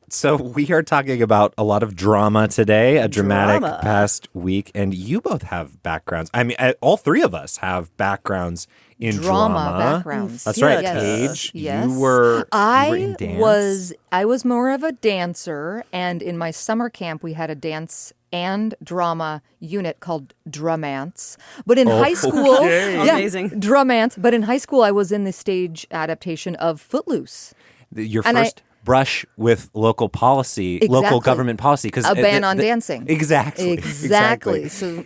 So we are talking about a lot of drama today, a dramatic past week, and you both have backgrounds. I mean, all three of us have backgrounds in drama. Backgrounds. That's right, Yes. Paige. Yes. You were in dance. I was more of a dancer, and in my summer camp we had a dance and drama unit called Drumance. But in high school, amazing. Drumance. But in high school, I was in the stage adaptation of Footloose. Your first brush with local policy, local government policy, because a ban on dancing. Exactly. So,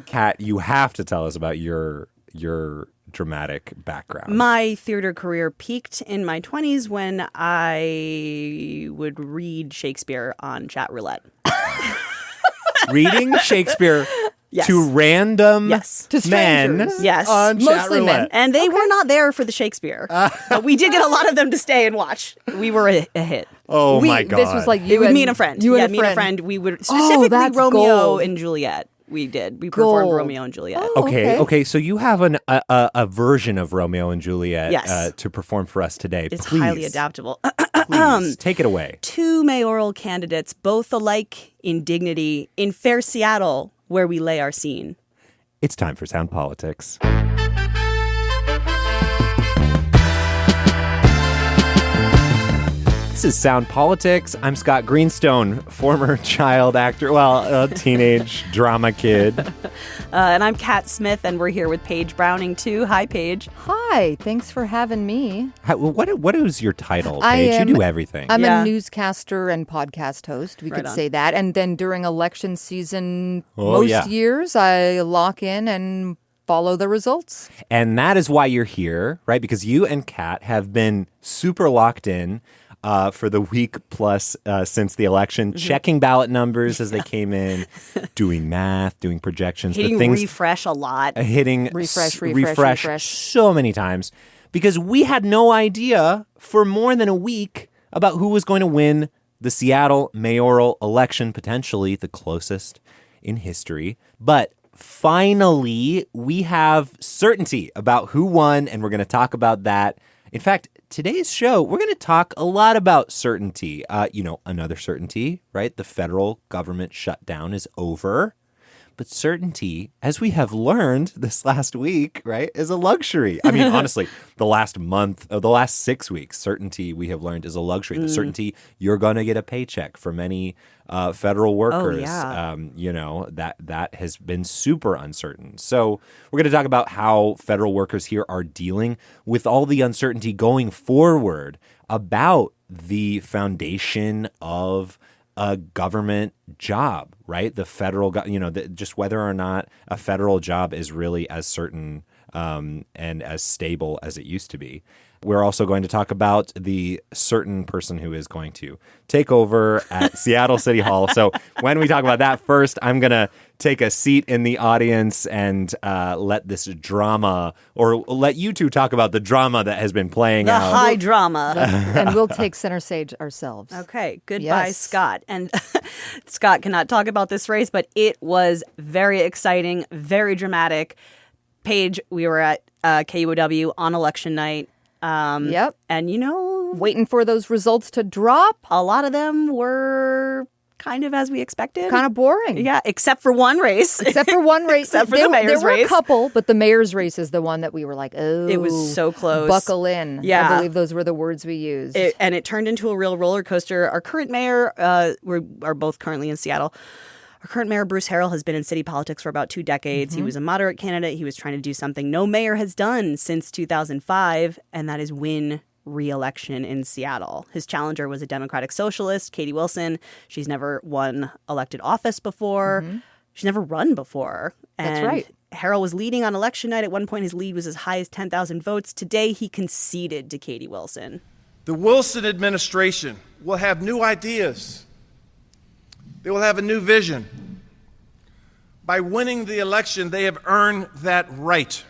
Kat, you have to tell us about your dramatic background. My theater career peaked in my 20s when I would read Shakespeare on chat roulette. Reading Shakespeare Yes. to random To men strangers. Yes. on chat Mostly roulette. men. And they were not there for the Shakespeare. But we did get a lot of them to stay and watch. We were a hit. Oh my God. This was like you It was and me and a friend. You and a me and a friend. friend. We would specifically that's Romeo gold. and Juliet. We did. We performed Gold. Romeo and Juliet. Oh, Okay. So you have a version of Romeo and Juliet Yes. to perform for us today. It's Please, highly adaptable. Please, take it away. Two mayoral candidates, both alike in dignity, in fair Seattle, where we lay our scene. It's time for Sound Politics. This is Sound Politics. I'm Scott Greenstone, former child actor, a teenage drama kid. And I'm Kat Smith, and we're here with Paige Browning, too. Hi, Paige. Hi, thanks for having me. What is your title, I Paige? am- You do everything. I'm Yeah. a newscaster and podcast host. We Right could on. say that. And then during election season, Oh, most yeah. years, I lock in and follow the results. And that is why you're here, right? Because you and Kat have been super locked in for the week plus since the election, checking ballot numbers as they came in, doing math, doing projections, Hitting the things, refresh a lot. hitting Refresh. so many times because we had no idea for more than a week about who was going to win the Seattle mayoral election, potentially the closest in history. But finally, we have certainty about who won, and we're going to talk about that. In fact, today's show, we're going to talk a lot about certainty. Another certainty, right? The federal government shutdown is over. But certainty, as we have learned this last week, right, is a luxury. I mean, honestly, the last 6 weeks, certainty we have learned is a luxury. The certainty you're going to get a paycheck for many federal workers. That has been super uncertain. So we're going to talk about how federal workers here are dealing with all the uncertainty going forward about the foundation of a government job, right? The federal, just whether or not a federal job is really as certain and as stable as it used to be. We're also going to talk about the certain person who is going to take over at Seattle City Hall. So when we talk about that, first, I'm going to take a seat in the audience and let this drama, or let you two talk about the drama that has been playing The out. high drama. And we'll take center stage ourselves. Okay, goodbye, Yes. Scott. And Scott cannot talk about this race, but it was very exciting, very dramatic. Paige, we were at KUOW on election night. Yep. And, Waiting for those results to drop. a lot of them were kind of as we expected. Kind of boring. Yeah, except for one race. Except for one race. Except for the mayor's there were race. a couple, but the mayor's race is the one that we were like, oh. It was so close. Buckle in. Yeah. I believe those were the words we used. And it turned into a real roller coaster. Our current mayor, we are both currently in Seattle. Our current mayor, Bruce Harrell, has been in city politics for about 2 decades. He was a moderate candidate. He was trying to do something no mayor has done since 2005, and that is win re-election in Seattle. His challenger was a Democratic socialist, Katie Wilson. She's never won elected office before. She's never run before. That's And right. Harrell was leading on election night. At one point, his lead was as high as 10,000 votes. Today, he conceded to Katie Wilson. The Wilson administration will have new ideas. They will have a new vision. By winning the election, they have earned that right.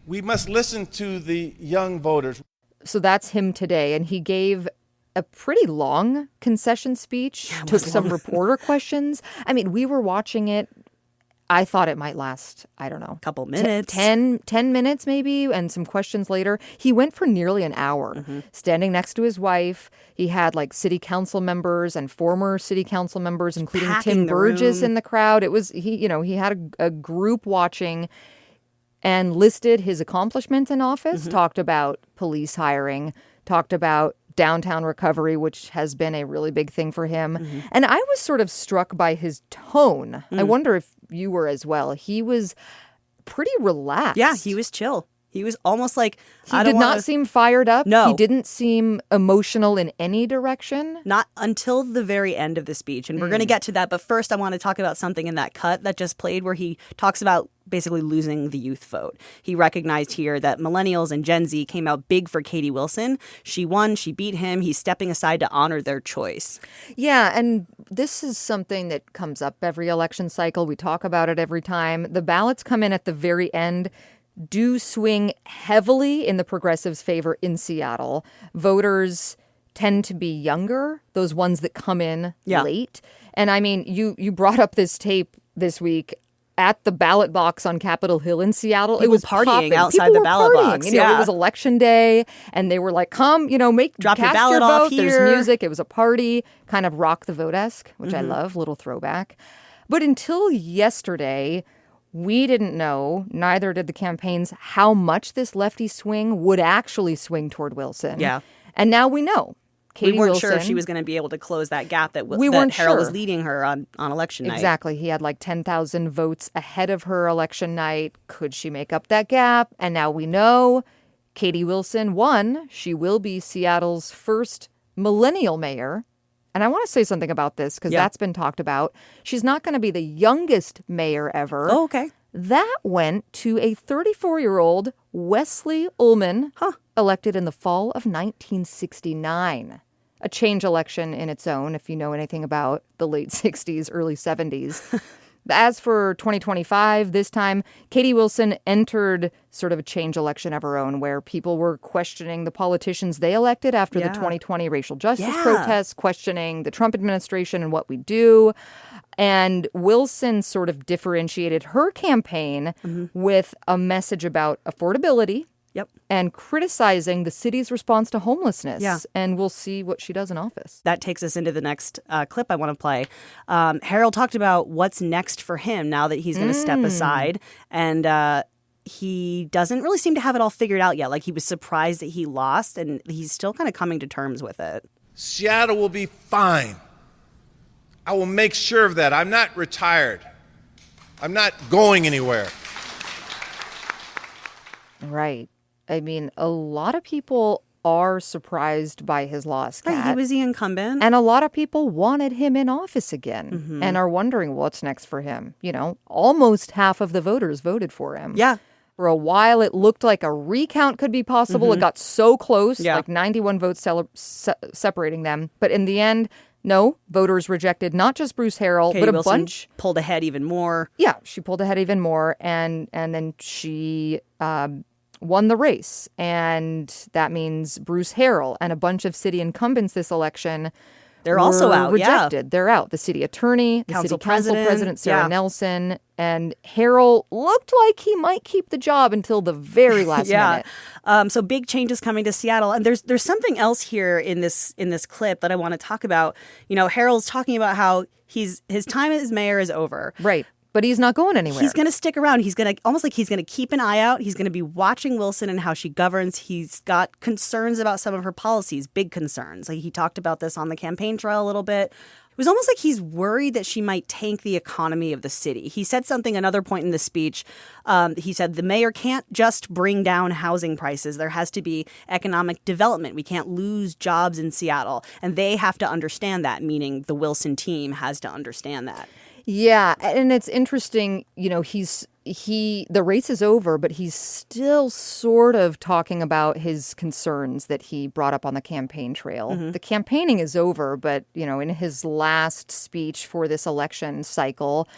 We must listen to the young voters. So that's him today. And he gave a pretty long concession speech, took some reporter questions. I mean, we were watching it. I thought it might last, I don't know, couple minutes. 10 minutes maybe, and some questions later. He went for nearly an hour, standing next to his wife. He had like city council members and former city council members, including packing Tim the Burgess room. in the crowd. It was, he had a group watching and listed his accomplishments in office, talked about police hiring, talked about downtown recovery, which has been a really big thing for him. And I was sort of struck by his tone. I wonder if you were as well. He was pretty relaxed. Yeah, he was chill. He was almost like, He did not seem fired up. No. He didn't seem emotional in any direction. Not until the very end of the speech. And we're going to get to that. But first, I want to talk about something in that cut that just played where he talks about basically losing the youth vote. He recognized here that millennials and Gen Z came out big for Katie Wilson. She won. She beat him. He's stepping aside to honor their choice. Yeah, and this is something that comes up every election cycle. We talk about it every time. The ballots come in at the very end, do swing heavily in the progressives' favor in Seattle. Voters tend to be younger, those ones that come in late. And I mean, you brought up this tape this week at the ballot box on Capitol Hill in Seattle. People it was partying popping. outside People the were ballot partying. box, You know, yeah. it was election day, and they were like, "Come, Drop your cast ballot vote. off here." There's music. It was a party, kind of rock the vote-esque, which I love, little throwback. But until yesterday, we didn't know, neither did the campaigns, how much this lefty swing would actually swing toward Wilson. Yeah. And now we know. Katie we weren't Wilson, sure if she was going to be able to close that gap that, We that weren't Harrell was sure. leading her on election night. Exactly. He had like 10,000 votes ahead of her election night. Could she make up that gap? And now we know Katie Wilson won. She will be Seattle's first millennial mayor. And I want to say something about this because that's been talked about. She's not going to be the youngest mayor ever. Oh, okay. That went to a 34-year-old Wesley Ullman, elected in the fall of 1969. A change election in its own, if you know anything about the late 60s, early 70s. As for 2025, this time, Katie Wilson entered sort of a change election of her own where people were questioning the politicians they elected after the 2020 racial justice protests, questioning the Trump administration and what we do. And Wilson sort of differentiated her campaign with a message about affordability and criticizing the city's response to homelessness. Yeah. And we'll see what she does in office. That takes us into the next clip I want to play. Harrell talked about what's next for him now that he's going to step aside. And he doesn't really seem to have it all figured out yet. Like, he was surprised that he lost, and he's still kind of coming to terms with it. Seattle will be fine. I will make sure of that. I'm not retired. I'm not going anywhere. Right. I mean, a lot of people are surprised by his loss, Kat. Right, he was the incumbent. And a lot of people wanted him in office again and are wondering what's next for him. You know, almost half of the voters voted for him. Yeah. For a while, it looked like a recount could be possible. It got so close, Yeah. like 91 votes separating them. But in the end, no, voters rejected not just Bruce Harrell, Katie but a Wilson bunch. pulled ahead even more. Yeah, she pulled ahead even more, and then she won the race. And that means Bruce Harrell and a bunch of city incumbents this election They're also were out, rejected. They're out. The city attorney, the Council city council president, president, Sarah yeah. Nelson, and Harrell looked like he might keep the job until the very last minute. So big changes coming to Seattle, and there's something else here in this clip that I want to talk about. You know, Harrell's talking about how his time as mayor is over. Right. But he's not going anywhere. He's going to stick around. He's going to almost like he's going to keep an eye out. He's going to be watching Wilson and how she governs. He's got concerns about some of her policies, big concerns. Like, he talked about this on the campaign trail a little bit. It was almost like he's worried that she might tank the economy of the city. He said something another point in the speech. He said the mayor can't just bring down housing prices. There has to be economic development. We can't lose jobs in Seattle. And they have to understand that, meaning the Wilson team has to understand that. Yeah, and it's interesting, you know, the race is over, but he's still sort of talking about his concerns that he brought up on the campaign trail. The campaigning is over, but, you know, in his last speech for this election cycle,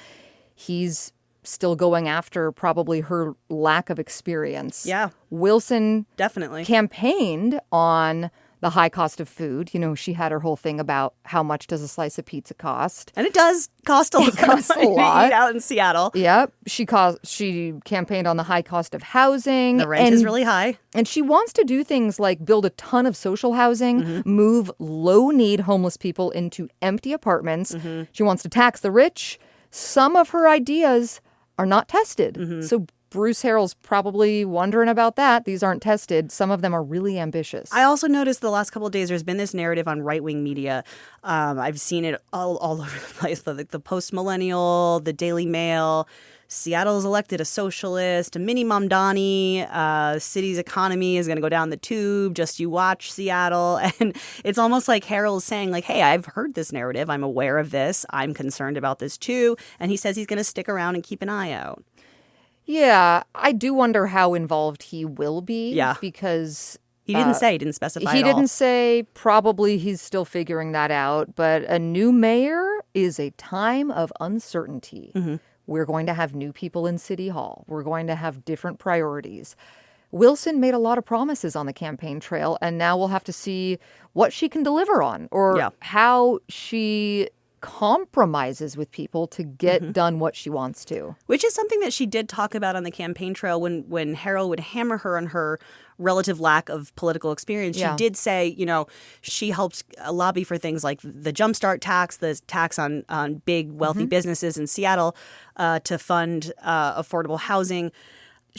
he's still going after probably her lack of experience. Yeah. Wilson Definitely. campaigned on the high cost of food. You know, she had her whole thing about how much does a slice of pizza cost. And it does cost a lot. It costs a to lot. eat out in Seattle. Yep. She campaigned on the high cost of housing. The rent is really high. And she wants to do things like build a ton of social housing, move low-need homeless people into empty apartments. She wants to tax the rich. Some of her ideas are not tested. So Bruce Harrell's probably wondering about that. These aren't tested. Some of them are really ambitious. I also noticed the last couple of days there's been this narrative on right-wing media. I've seen it all over the place. The Post-Millennial, the Daily Mail. Seattle's elected a socialist, a mini Mamdani. City's economy is going to go down the tube. Just you watch, Seattle. And it's almost like Harrell's saying, like, hey, I've heard this narrative. I'm aware of this. I'm concerned about this too. And he says he's going to stick around and keep an eye out. Yeah, I do wonder how involved he will be. Yeah. Because He didn't specify he at all. didn't say. Probably he's still figuring that out. But a new mayor is a time of uncertainty. We're going to have new people in City Hall. We're going to have different priorities. Wilson made a lot of promises on the campaign trail, and now we'll have to see what she can deliver on or how she compromises with people to get done what she wants to. Which is something that she did talk about on the campaign trail when Harrell would hammer her on her relative lack of political experience. She did say, you know, she helped lobby for things like the Jumpstart tax, the tax on big wealthy businesses in Seattle to fund affordable housing.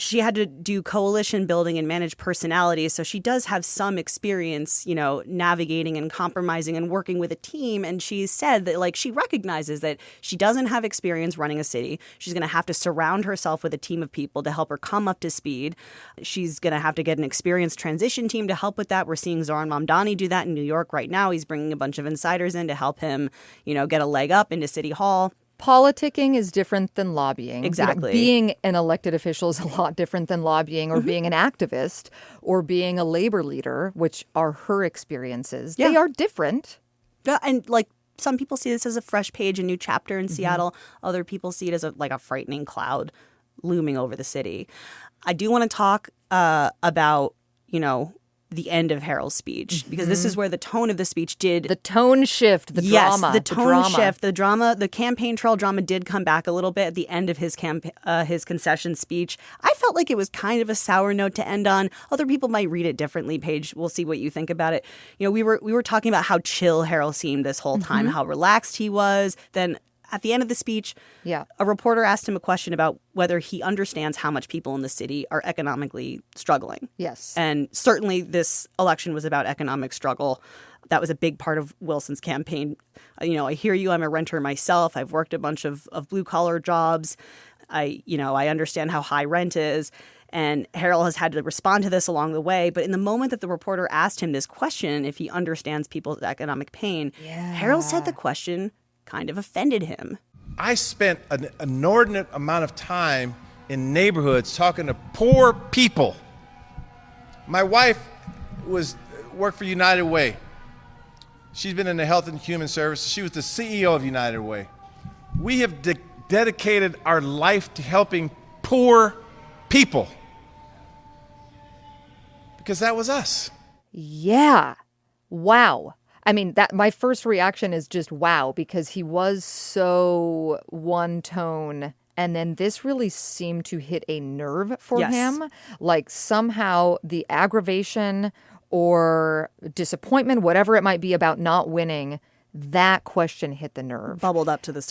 She had to do coalition building and manage personalities. So she does have some experience, you know, navigating and compromising and working with a team. And she said that, like, she recognizes that she doesn't have experience running a city. She's going to have to surround herself with a team of people to help her come up to speed. She's going to have to get an experienced transition team to help with that. We're seeing Zoran Mamdani do that in New York right now. He's bringing a bunch of insiders in to help him, you know, get a leg up into City Hall. Politicking is different than lobbying. Exactly. You know, being an elected official is a lot different than lobbying or being an activist or being a labor leader, which are her experiences. Yeah. They are different. Yeah, and like some people see this as a fresh page, a new chapter in Seattle. Other people see it as a frightening cloud looming over the city. I do want to talk about, you know, the end of Harrell's speech, because this is where the tone of the speech did... The tone shift, the drama. the tone shift, the drama, the campaign trail drama did come back a little bit at the end of his concession speech. I felt like it was kind of a sour note to end on. Other people might read it differently, Paige. We'll see what you think about it. You know, we were talking about how chill Harrell seemed this whole time, how relaxed he was. Then at the end of the speech, a reporter asked him a question about whether he understands how much people in the city are economically struggling. Yes. And certainly this election was about economic struggle. That was a big part of Wilson's campaign. You know, I hear you. I'm a renter myself. I've worked a bunch of blue-collar jobs. I understand how high rent is. And Harrell has had to respond to this along the way. But in the moment that the reporter asked him this question, if he understands people's economic pain, Harrell said the question kind of offended him. I spent an inordinate amount of time in neighborhoods talking to poor people. My wife worked for United Way. She's been in the health and human services. She was the CEO of United Way. We have dedicated our life to helping poor people because that was us. Yeah. Wow. I mean, that my first reaction is just wow, because he was so one tone. And then this really seemed to hit a nerve for him. Like somehow the aggravation or disappointment, whatever it might be about not winning, that question hit the nerve. Bubbled up to the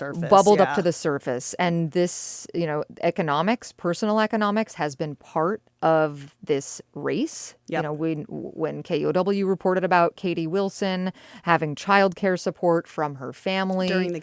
surface. And this, you know, economics, personal economics has been part of this race. You know, when KUOW reported about Katie Wilson having childcare support from her family during the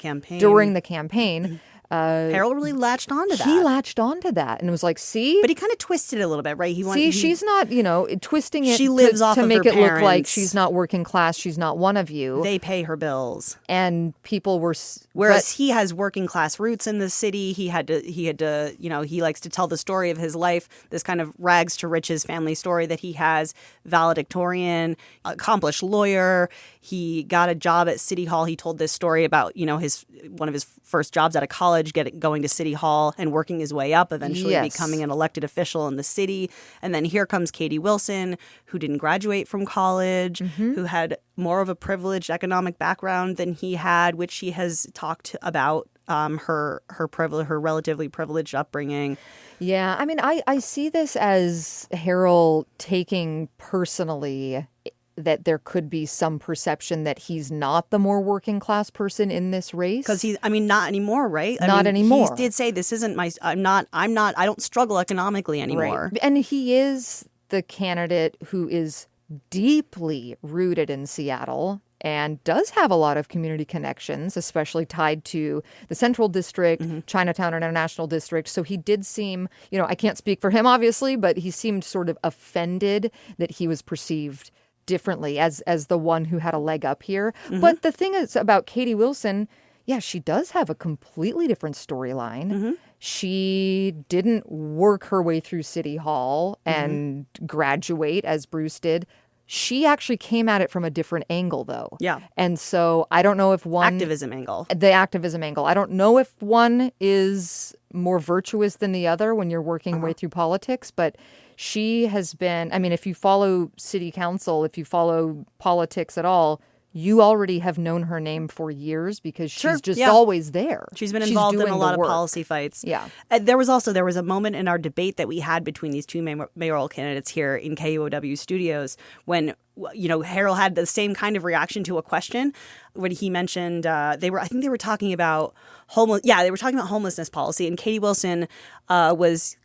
campaign. Harrell really latched onto that. He latched onto that and was like, see? But he kind of twisted it a little bit, right? She's not, you know, twisting it she lives off to of make her it look like parents. she's not working class, she's not one of you. They pay her bills. And people were... Whereas he has working class roots in the city. He had to, you know, he likes to tell the story of his life, this kind of rags to riches family story that he has. Valedictorian, accomplished lawyer. He got a job at City Hall. He told this story about, you know, one of his first jobs out of college college, going to City Hall and working his way up, eventually Yes. becoming an elected official in the city. And then here comes Katie Wilson, who didn't graduate from college, who had more of a privileged economic background than he had, which she has talked about, her relatively privileged upbringing. Yeah, I mean, I see this as Harrell taking personally that there could be some perception that he's not the more working class person in this race. Because not anymore, right? Not anymore. He did say, this isn't I don't struggle economically anymore. Right. And he is the candidate who is deeply rooted in Seattle and does have a lot of community connections, especially tied to the Central District, Chinatown International District. So he did seem, I can't speak for him, obviously, but he seemed sort of offended that he was perceived differently as the one who had a leg up here. But the thing is about Katie Wilson, yeah, she does have a completely different storyline. She didn't work her way through City Hall and graduate as Bruce did. She actually came at it from a different angle, though. Yeah. And so I don't know if one... Activism angle. The activism angle. I don't know if one is more virtuous than the other when you're working your way through politics, but she has been... I mean, if you follow city council, if you follow politics at all, you already have known her name for years because she's just always there. She's been involved in a doing lot the of work. policy fights. Yeah. There was a moment in our debate that we had between these two mayoral candidates here in KUOW studios when, Harrell had the same kind of reaction to a question when he mentioned they were talking about homelessness policy, and Katie Wilson was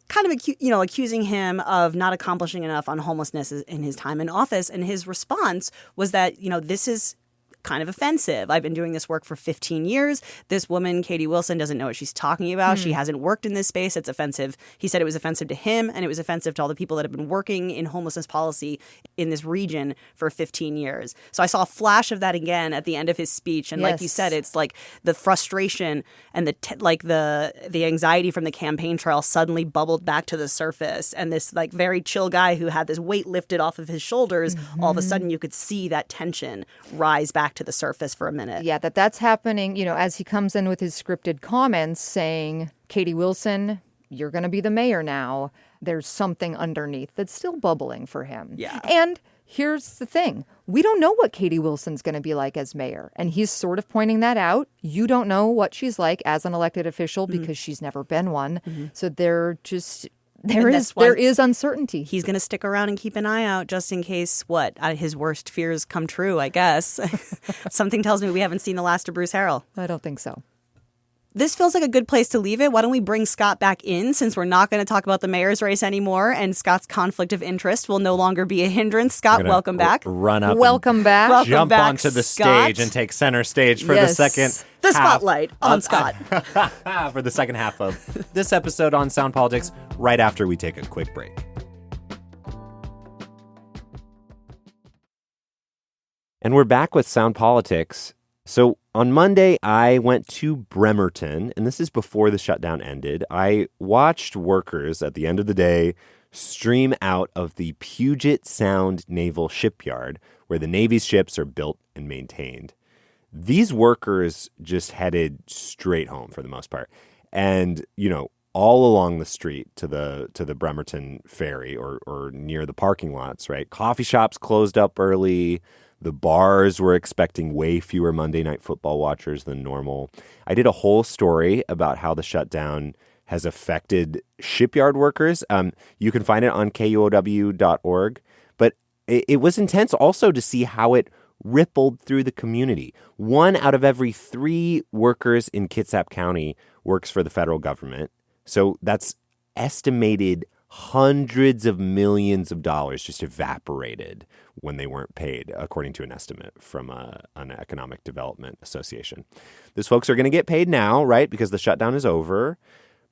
kind of accusing him of not accomplishing enough on homelessness in his time in office, and his response was that this is kind of offensive. I've been doing this work for 15 years. This woman, Katie Wilson, doesn't know what she's talking about. She hasn't worked in this space. It's offensive. He said it was offensive to him, and it was offensive to all the people that have been working in homelessness policy in this region for 15 years. So I saw a flash of that again at the end of his speech. And like you said, it's like the frustration and the anxiety from the campaign trail suddenly bubbled back to the surface. And this like very chill guy who had this weight lifted off of his shoulders, all of a sudden you could see that tension rise back to the surface for a minute. Yeah, that's happening, as he comes in with his scripted comments saying, Katie Wilson, you're going to be the mayor now. There's something underneath that's still bubbling for him. Yeah. And here's the thing. We don't know what Katie Wilson's going to be like as mayor. And he's sort of pointing that out. You don't know what she's like as an elected official because she's never been one. So there is uncertainty. He's going to stick around and keep an eye out just in case his worst fears come true, I guess. Something tells me we haven't seen the last of Bruce Harrell. I don't think so. This feels like a good place to leave it. Why don't we bring Scott back in, since we're not going to talk about the mayor's race anymore and Scott's conflict of interest will no longer be a hindrance. Scott, welcome back. Run up. Welcome back. Welcome Jump back, onto the Scott. stage and take center stage for the second The half spotlight on Scott. for the second half of this episode on Sound Politics, right after we take a quick break. And we're back with Sound Politics. So on Monday, I went to Bremerton, and this is before the shutdown ended. I watched workers at the end of the day stream out of the Puget Sound Naval Shipyard, where the Navy's ships are built and maintained. These workers just headed straight home for the most part. And, all along the street to the Bremerton ferry or near the parking lots, right? Coffee shops closed up early. The bars were expecting way fewer Monday Night Football watchers than normal. I did a whole story about how the shutdown has affected shipyard workers. You can find it on KUOW.org. But it was intense also to see how it rippled through the community. 1 out of every 3 workers in Kitsap County works for the federal government. So that's estimated hundreds of millions of dollars just evaporated when they weren't paid, according to an estimate from an economic development association. Those folks are going to get paid now, right, because the shutdown is over.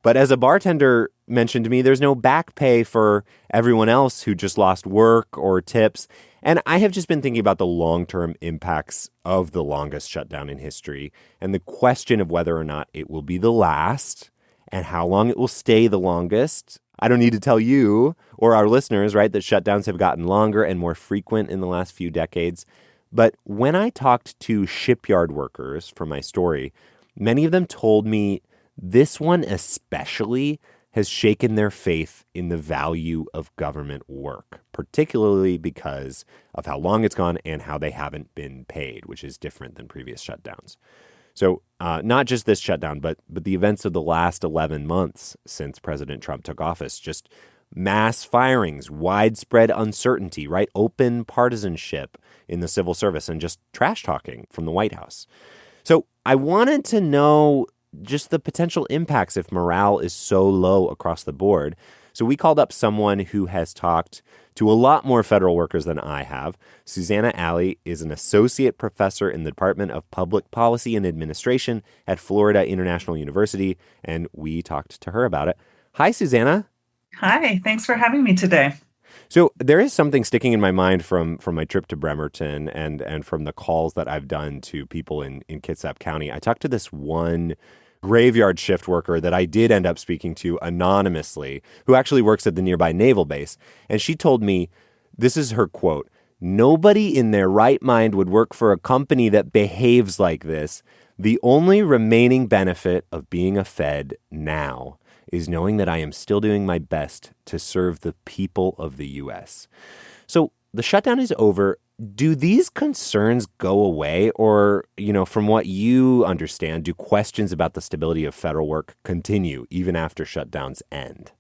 But as a bartender mentioned to me, there's no back pay for everyone else who just lost work or tips. And I have just been thinking about the long-term impacts of the longest shutdown in history and the question of whether or not it will be the last and how long it will stay the longest. I don't need to tell you or our listeners, right, that shutdowns have gotten longer and more frequent in the last few decades. But when I talked to shipyard workers for my story, many of them told me This one especially has shaken their faith in the value of government work, particularly because of how long it's gone and how they haven't been paid, which is different than previous shutdowns. So not just this shutdown, but the events of the last 11 months since President Trump took office, just mass firings, widespread uncertainty, right? Open partisanship in the civil service and just trash talking from the White House. So I wanted to know just the potential impacts if morale is so low across the board. So we called up someone who has talked to a lot more federal workers than I have. Susanna Alley is an associate professor in the Department of Public Policy and Administration at Florida International University, and we talked to her about it. Hi, Susanna. Hi, thanks for having me today. So there is something sticking in my mind from my trip to Bremerton and from the calls that I've done to people in Kitsap County. I talked to this one graveyard shift worker that I did end up speaking to anonymously, who actually works at the nearby naval base. And she told me, this is her quote, "Nobody in their right mind would work for a company that behaves like this. The only remaining benefit of being a Fed now is knowing that I am still doing my best to serve the people of the U.S." So the shutdown is over. Do these concerns go away? Or, from what you understand, do questions about the stability of federal work continue even after shutdowns end?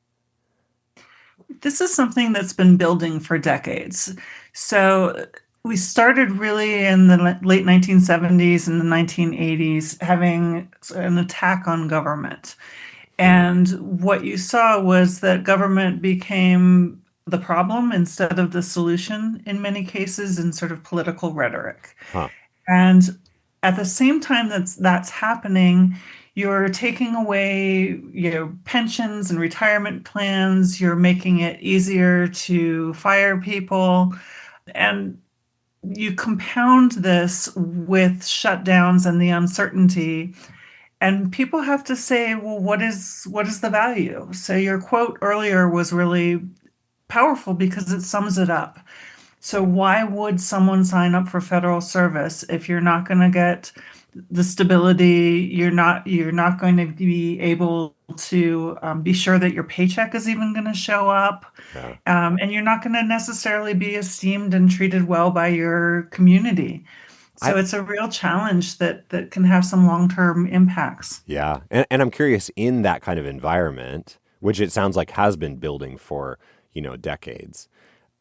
This is something that's been building for decades. So we started really in the late 1970s and the 1980s having an attack on government. And what you saw was that government became the problem instead of the solution in many cases in sort of political rhetoric. Huh. And at the same time that's happening, you're taking away, pensions and retirement plans. You're making it easier to fire people. And you compound this with shutdowns and the uncertainty. And people have to say, well, what is the value? So your quote earlier was really powerful because it sums it up. So why would someone sign up for federal service if you're not going to get the stability? You're not going to be able to be sure that your paycheck is even going to show up, and you're not going to necessarily be esteemed and treated well by your community. So it's a real challenge that can have some long-term impacts. Yeah. And I'm curious, in that kind of environment, which it sounds like has been building for, decades,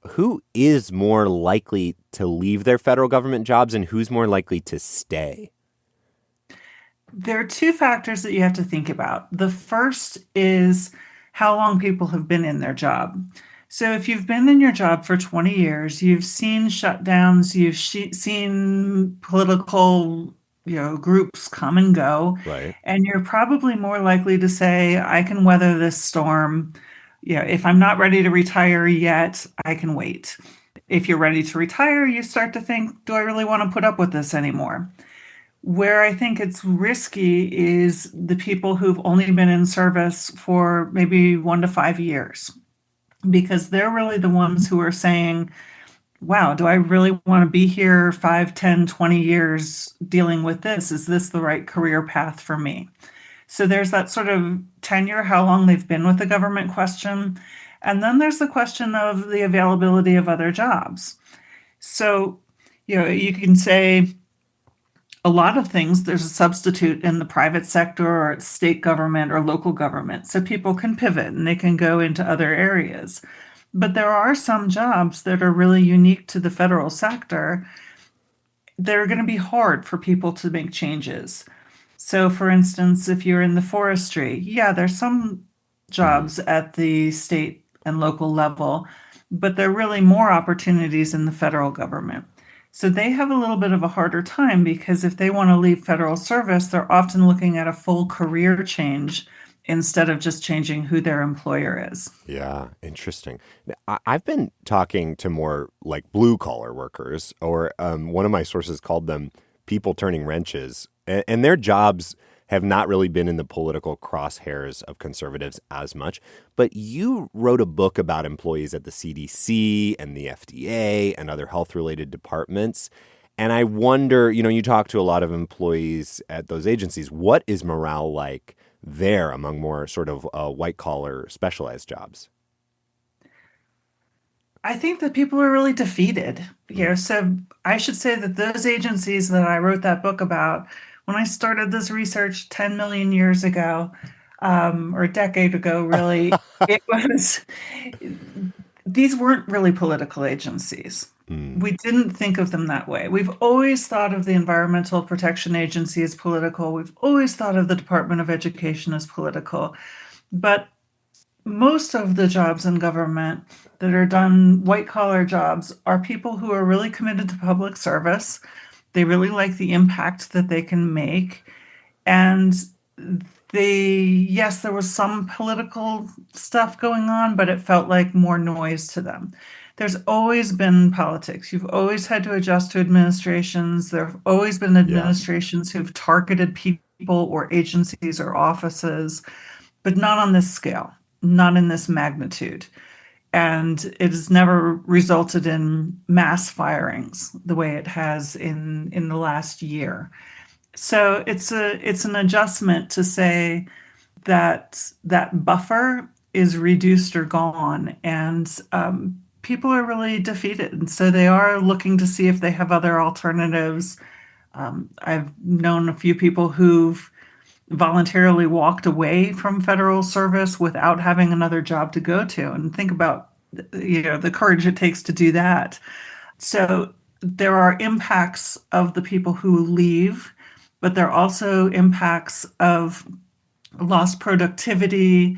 who is more likely to leave their federal government jobs and who's more likely to stay? There are two factors that you have to think about. The first is how long people have been in their job. So if you've been in your job for 20 years, you've seen shutdowns, you've seen political, groups come and go, right, and you're probably more likely to say, I can weather this storm. If I'm not ready to retire yet, I can wait. If you're ready to retire, you start to think, do I really want to put up with this anymore? Where I think it's risky is the people who've only been in service for maybe 1 to 5 years. Because they're really the ones who are saying, wow, do I really want to be here 5, 10, 20 years dealing with this? Is this the right career path for me? So there's that sort of tenure, how long they've been with the government question. And then there's the question of the availability of other jobs. So, you can say a lot of things. There's a substitute in the private sector or state government or local government. So people can pivot and they can go into other areas. But there are some jobs that are really unique to the federal sector. They're going to be hard for people to make changes. So for instance, if you're in the forestry, there's some jobs at the state and local level, but there are really more opportunities in the federal government. So they have a little bit of a harder time because if they want to leave federal service, they're often looking at a full career change instead of just changing who their employer is. Yeah, interesting. I've been talking to more like blue collar workers, or one of my sources called them people turning wrenches, and their jobs have not really been in the political crosshairs of conservatives as much. But you wrote a book about employees at the CDC and the FDA and other health-related departments. And I wonder, you talk to a lot of employees at those agencies. What is morale like there among more sort of white collar specialized jobs? I think that people are really defeated. So I should say that those agencies that I wrote that book about, when I started this research 10 million years ago, or a decade ago, really, it was, these weren't really political agencies. We didn't think of them that way. We've always thought of the Environmental Protection Agency as political. We've always thought of the Department of Education as political. But most of the jobs in government that are done, white collar jobs, are people who are really committed to public service. They really like the impact that they can make. And yes, there was some political stuff going on, but it felt like more noise to them. There's always been politics. You've always had to adjust to administrations. There have always been administrations who've targeted people or agencies or offices, but not on this scale, not in this magnitude. And it has never resulted in mass firings the way it has in the last year. So it's an adjustment to say that that buffer is reduced or gone, and people are really defeated, and so they are looking to see if they have other alternatives. I've known a few people who've voluntarily walked away from federal service without having another job to go to, and think about the courage it takes to do that. So there are impacts of the people who leave, but there are also impacts of lost productivity,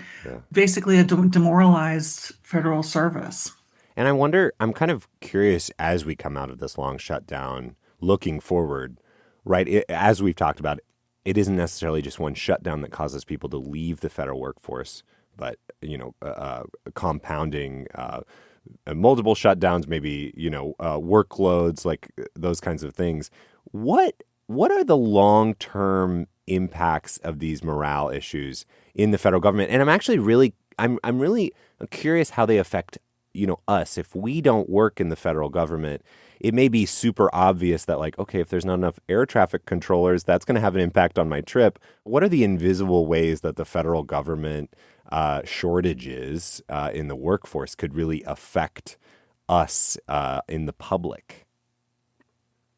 basically a demoralized federal service. And I wonder, I'm kind of curious, as we come out of this long shutdown, looking forward, right? As we've talked about, it isn't necessarily just one shutdown that causes people to leave the federal workforce, but, compounding multiple shutdowns, maybe, workloads, like those kinds of things. What are the long-term impacts of these morale issues in the federal government? And I'm actually really curious how they affect us. If we don't work in the federal government, it may be super obvious that, like, okay, if there's not enough air traffic controllers, that's going to have an impact on my trip. What are the invisible ways that the federal government shortages in the workforce could really affect us in the public?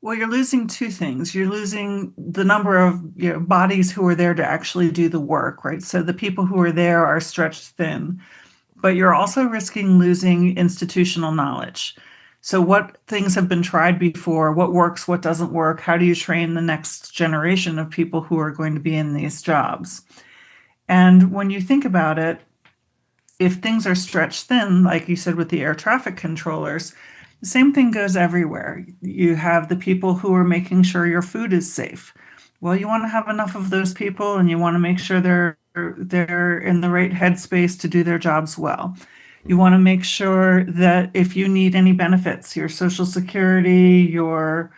Well, you're losing two things. You're losing the number of bodies who are there to actually do the work, right? So the people who are there are stretched thin. But you're also risking losing institutional knowledge. So what things have been tried before? What works? What doesn't work? How do you train the next generation of people who are going to be in these jobs? And when you think about it, if things are stretched thin, like you said with the air traffic controllers, the same thing goes everywhere. You have the people who are making sure your food is safe. Well, you want to have enough of those people, and you want to make sure they're in the right headspace to do their jobs well. You want to make sure that if you need any benefits, your Social Security, your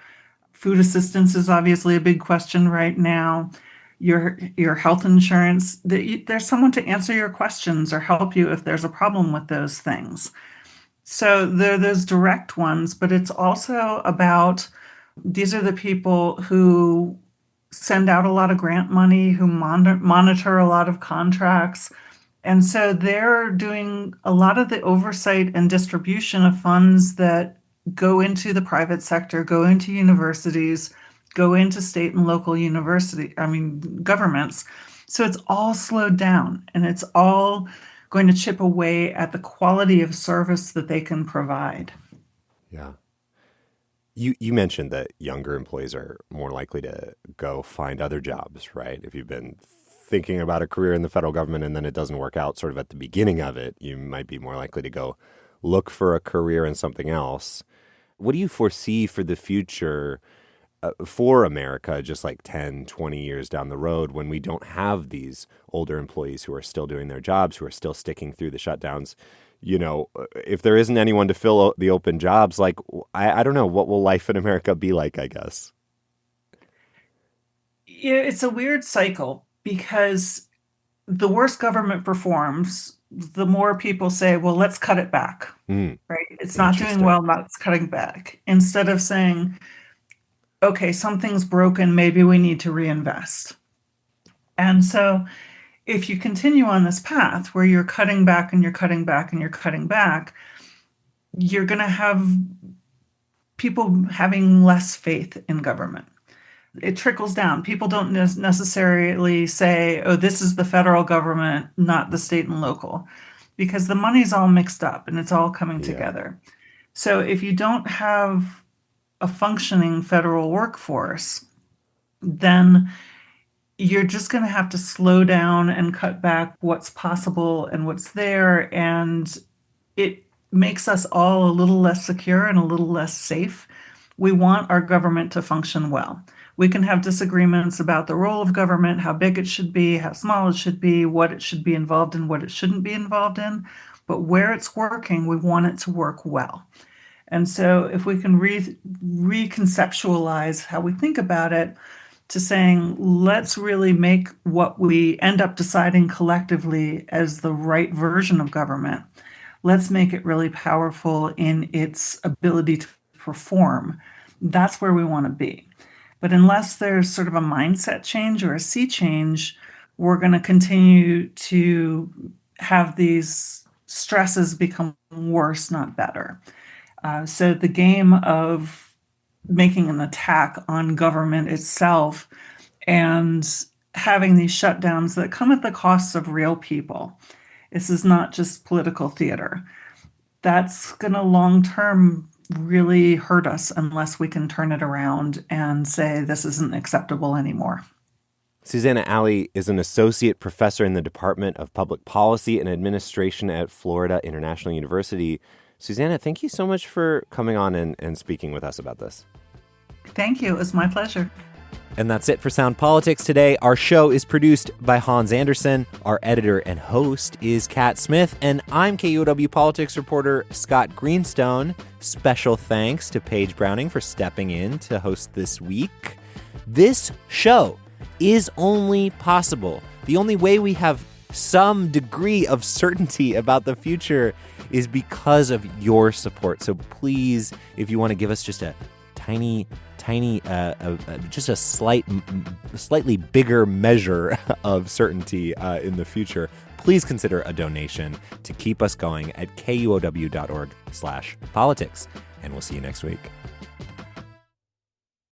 food assistance is obviously a big question right now, your health insurance, that there's someone to answer your questions or help you if there's a problem with those things. So there are those direct ones, but it's also about, these are the people who send out a lot of grant money, who monitor a lot of contracts. And so they're doing a lot of the oversight and distribution of funds that go into the private sector, go into universities, go into state and local governments. So it's all slowed down, and it's all going to chip away at the quality of service that they can provide. Yeah. You mentioned that younger employees are more likely to go find other jobs, right? If you've been thinking about a career in the federal government and then it doesn't work out sort of at the beginning of it, you might be more likely to go look for a career in something else. What do you foresee for the future for America, just like 10, 20 years down the road, when we don't have these older employees who are still doing their jobs, who are still sticking through the shutdowns? If there isn't anyone to fill the open jobs, like, I don't know, what will life in America be like, I guess? Yeah, it's a weird cycle, because the worse government performs, the more people say, well, let's cut it back, right? It's not doing well, let's cutting back. Instead of saying, okay, something's broken, maybe we need to reinvest. And so if you continue on this path where you're cutting back and you're cutting back and you're cutting back, you're going to have people having less faith in government. It trickles down. People don't necessarily say, oh, this is the federal government, not the state and local, because the money's all mixed up and it's all coming together. So if you don't have a functioning federal workforce, then you're just going to have to slow down and cut back what's possible and what's there. And it makes us all a little less secure and a little less safe. We want our government to function well. We can have disagreements about the role of government, how big it should be, how small it should be, what it should be involved in, what it shouldn't be involved in. But where it's working, we want it to work well. And so if we can reconceptualize how we think about it to saying, let's really make what we end up deciding collectively as the right version of government, let's make it really powerful in its ability to perform. That's where we want to be. But unless there's sort of a mindset change or a sea change, we're going to continue to have these stresses become worse, not better. So the game of making an attack on government itself and having these shutdowns that come at the cost of real people. This is not just political theater. That's going to long-term really hurt us unless we can turn it around and say this isn't acceptable anymore. Susanna Alley is an associate professor in the Department of Public Policy and Administration at Florida International University. Susanna, thank you so much for coming on and speaking with us about this. Thank you. It was my pleasure. And that's it for Sound Politics today. Our show is produced by Hans Anderson. Our editor and host is Kat Smith. And I'm KUOW Politics reporter Scott Greenstone. Special thanks to Paige Browning for stepping in to host this week. This show is only possible. The only way we have some degree of certainty about the future is because of your support. So please, if you want to give us just a tiny, just a slightly bigger measure of certainty in the future, please consider a donation to keep us going at kuow.org/politics. And we'll see you next week.